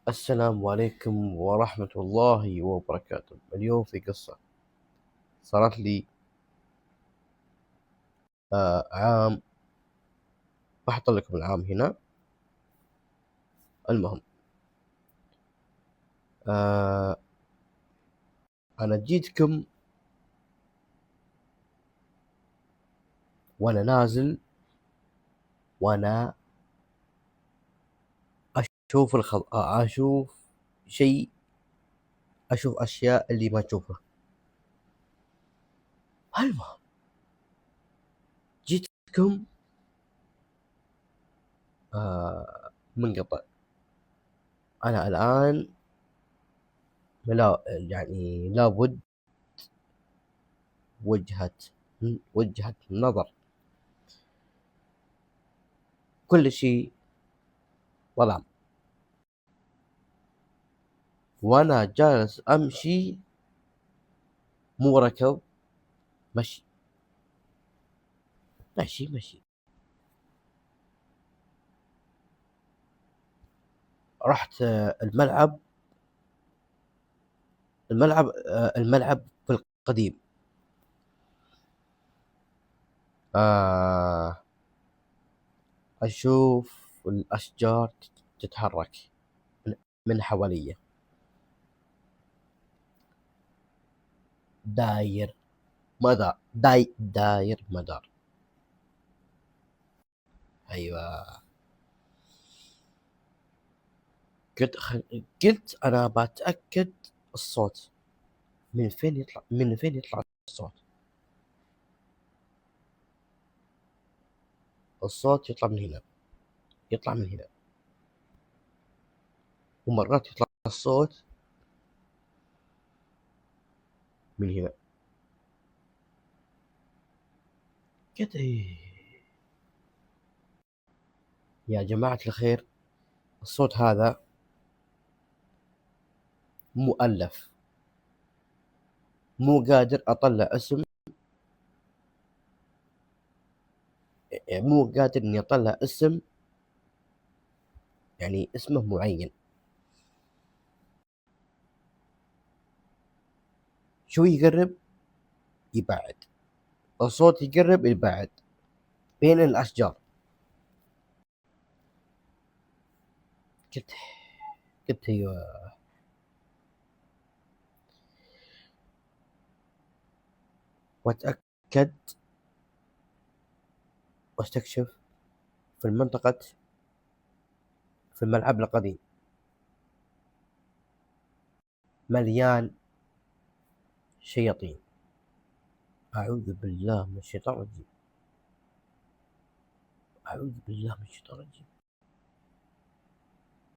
السلام عليكم ورحمة الله وبركاته. اليوم في قصة صارت لي عام. بحط لكم العام هنا. المهم آه أنا جيتكم وأنا نازل، وأنا أشوف أشوف شيء، أشوف أشياء اللي ما تشوفها. المهم جيتكم منقطع. أنا الآن يعني لابد وجهة نظر. كل شيء ظلام، وأنا جالس أمشي، مو ركض، مشي مشي مشي. رحت الملعب في القديم. آه أشوف الأشجار تتحرك من حواليا، داير مدار، داير مدار. أيوة. قلت أنا بتأكد الصوت من فين يطلع الصوت. الصوت يطلع من هنا، يطلع من هنا، ومرات يطلع الصوت من هنا. قلت إيه يا جماعة الخير، الصوت هذا مؤلف، مو قادر أطلع اسم، مو قادر إني أطلع اسم، يعني اسمه معين. شو يقرب يبعد، الصوت يقرب يبعد بين الأشجار. قلت قلت أيوه. وأتأكد واستكشف في في الملعب القديم، مليان شياطين. أعوذ بالله من الشيطان الرجيم، أعوذ بالله من الشيطان الرجيم.